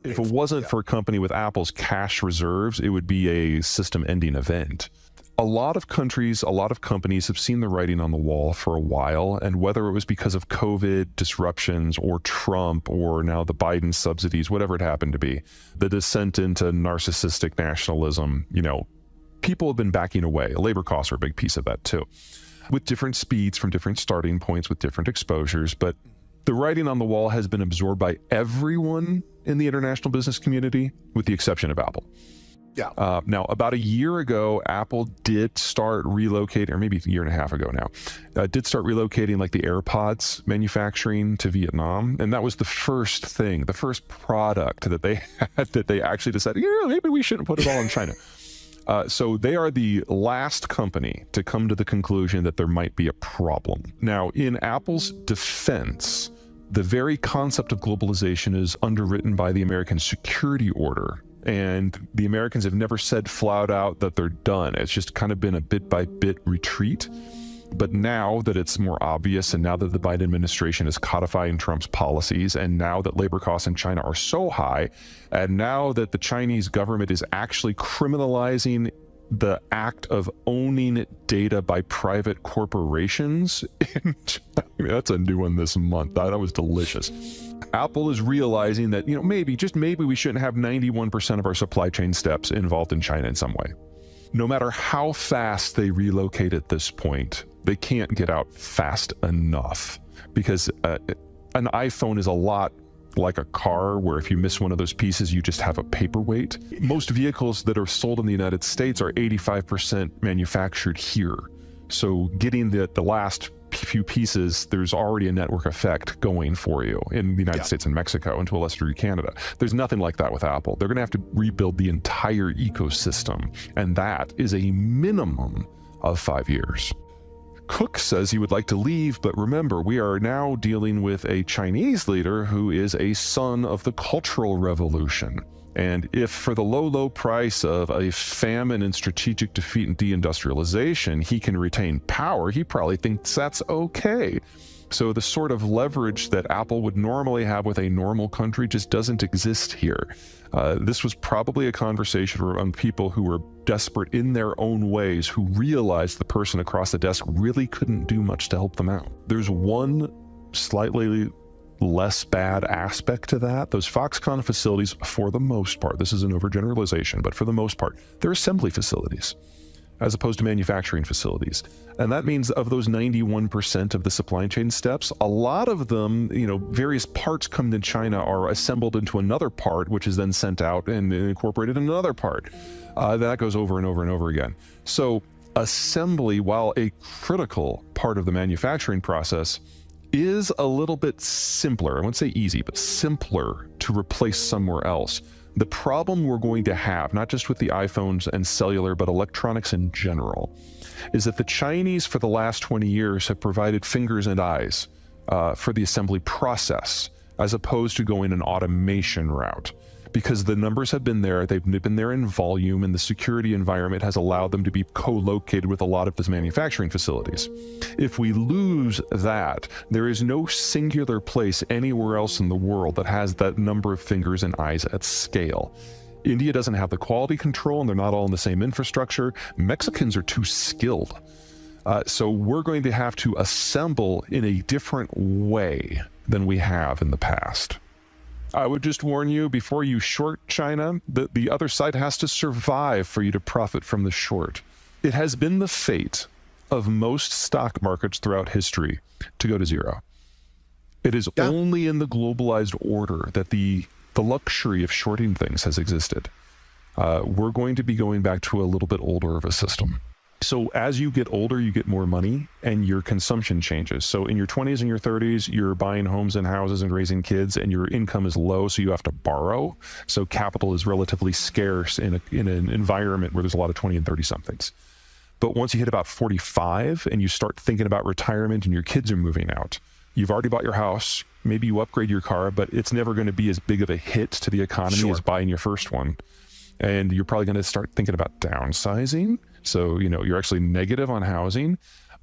If it wasn't for a company with Apple's cash reserves, it would be a system-ending event. A lot of countries, a lot of companies have seen the writing on the wall for a while, and whether it was because of COVID disruptions or Trump or now the Biden subsidies, whatever it happened to be, the descent into narcissistic nationalism, people have been backing away. Labor costs are a big piece of that too, with different speeds from different starting points with different exposures. But the writing on the wall has been absorbed by everyone in the international business community, with the exception of Apple. Yeah. Now, about a year ago, Apple did start relocating, or maybe a year and a half ago now, did start relocating like the AirPods manufacturing to Vietnam. And that was the first thing, the first product that they had that they actually decided, maybe we shouldn't put it all in China. So they are the last company to come to the conclusion that there might be a problem. Now, in Apple's defense, the very concept of globalization is underwritten by the American security order. And the Americans have never said flat out that they're done. It's just kind of been a bit by bit retreat. But now that it's more obvious, and now that the Biden administration is codifying Trump's policies, and now that labor costs in China are so high, and now that the Chinese government is actually criminalizing the act of owning data by private corporations, that's a new one this month. That was delicious. Apple is realizing that, maybe we shouldn't have 91% of our supply chain steps involved in China in some way. No matter how fast they relocate at this point, they can't get out fast enough, because an iPhone is a lot like a car, where if you miss one of those pieces, you just have a paperweight. Most vehicles that are sold in the United States are 85% manufactured here. So getting the last few pieces, there's already a network effect going for you in the United States and Mexico, and to a lesser degree Canada. There's nothing like that with Apple. They're going to have to rebuild the entire ecosystem, and that is a minimum of 5 years. Cook says he would like to leave, but remember, we are now dealing with a Chinese leader who is a son of the Cultural Revolution. And if for the low price of a famine and strategic defeat and deindustrialization, he can retain power, he probably thinks that's okay. So the sort of leverage that Apple would normally have with a normal country just doesn't exist here. This was probably a conversation among people who were desperate in their own ways, who realized the person across the desk really couldn't do much to help them out. There's one slightly less bad aspect to that. Those Foxconn facilities, for the most part, this is an overgeneralization, but for the most part, they're assembly facilities as opposed to manufacturing facilities. And that means of those 91% of the supply chain steps, a lot of them, various parts come to China are assembled into another part, which is then sent out and incorporated in another part. That goes over and over and over again. So assembly, while a critical part of the manufacturing process, is a little bit simpler. I wouldn't say easy, but simpler to replace somewhere else. The problem we're going to have, not just with the iPhones and cellular, but electronics in general, is that the Chinese for the last 20 years have provided fingers and eyes for the assembly process, as opposed to going an automation route. Because the numbers have been there, they've been there in volume, and the security environment has allowed them to be co-located with a lot of these manufacturing facilities. If we lose that, there is no singular place anywhere else in the world that has that number of fingers and eyes at scale. India doesn't have the quality control, and they're not all in the same infrastructure. Mexicans are too skilled. So we're going to have to assemble in a different way than we have in the past. I would just warn you, before you short China, the other side has to survive for you to profit from the short. It has been the fate of most stock markets throughout history to go to zero. It is only in the globalized order that the luxury of shorting things has existed. We're going to be going back to a little bit older of a system. So as you get older, you get more money and your consumption changes. So in your 20s and your 30s, you're buying homes and houses and raising kids, and your income is low, so you have to borrow. So capital is relatively scarce in an environment where there's a lot of 20 and 30 somethings. But once you hit about 45 and you start thinking about retirement and your kids are moving out, you've already bought your house, maybe you upgrade your car, but it's never going to be as big of a hit to the economy as buying your first one. And you're probably going to start thinking about downsizing. So, you're actually negative on housing,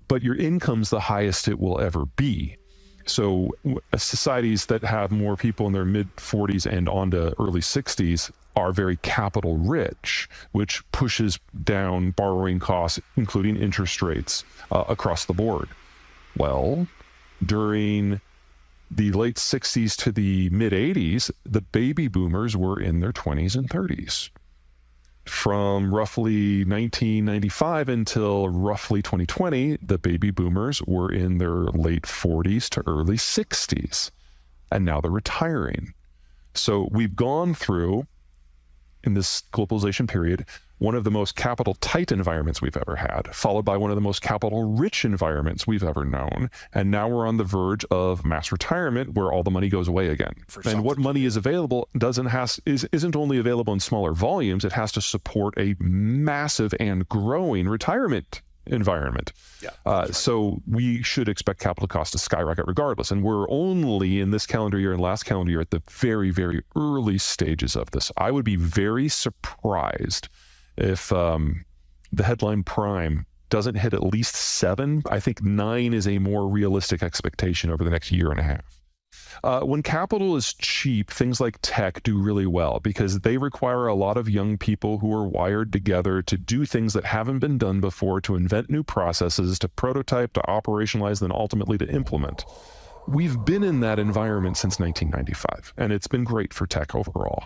but your income's the highest it will ever be. So societies that have more people in their mid 40s and on to early 60s are very capital rich, which pushes down borrowing costs, including interest rates across the board. Well, during the late 60s to the mid 80s, the baby boomers were in their 20s and 30s. From roughly 1995 until roughly 2020, the baby boomers were in their late 40s to early 60s, and now they're retiring. So we've gone through, in this globalization period, one of the most capital tight environments we've ever had, followed by one of the most capital rich environments we've ever known. And now we're on the verge of mass retirement, where all the money goes away again. And what money is available isn't only available in smaller volumes, it has to support a massive and growing retirement environment. So we should expect capital costs to skyrocket regardless. And we're only in this calendar year and last calendar year at the very, very early stages of this. I would be very surprised if the headline prime doesn't hit at least 7. I think 9 is a more realistic expectation over the next year and a half. When capital is cheap, things like tech do really well because they require a lot of young people who are wired together to do things that haven't been done before, to invent new processes, to prototype, to operationalize, then ultimately to implement. We've been in that environment since 1995, and it's been great for tech overall.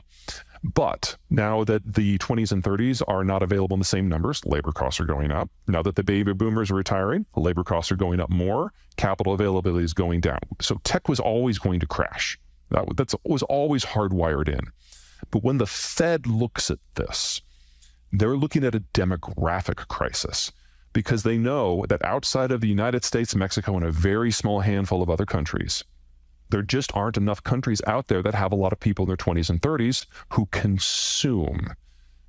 But now that the 20s and 30s are not available in the same numbers, labor costs are going up. Now that the baby boomers are retiring, labor costs are going up more, capital availability is going down. So tech was always going to crash. That was always hardwired in. But when the Fed looks at this, they're looking at a demographic crisis because they know that outside of the United States, Mexico, and a very small handful of other countries, there just aren't enough countries out there that have a lot of people in their 20s and 30s who consume.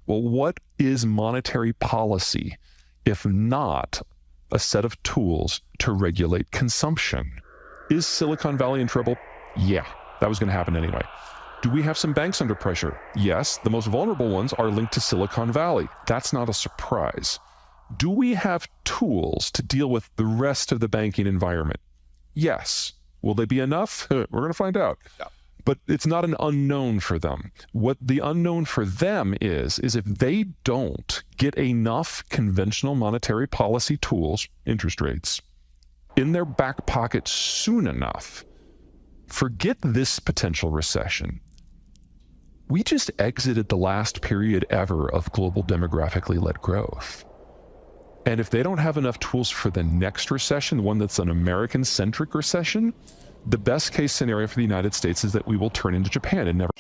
Well, what is monetary policy if not a set of tools to regulate consumption? Is Silicon Valley in trouble? Yeah, that was going to happen anyway. Do we have some banks under pressure? Yes, the most vulnerable ones are linked to Silicon Valley. That's not a surprise. Do we have tools to deal with the rest of the banking environment? Yes. Will they be enough? We're going to find out. Yeah. But it's not an unknown for them. What the unknown for them is if they don't get enough conventional monetary policy tools, interest rates, in their back pocket soon enough, forget this potential recession. We just exited the last period ever of global demographically led growth. And if they don't have enough tools for the next recession, the one that's an American-centric recession, the best case scenario for the United States is that we will turn into Japan and never...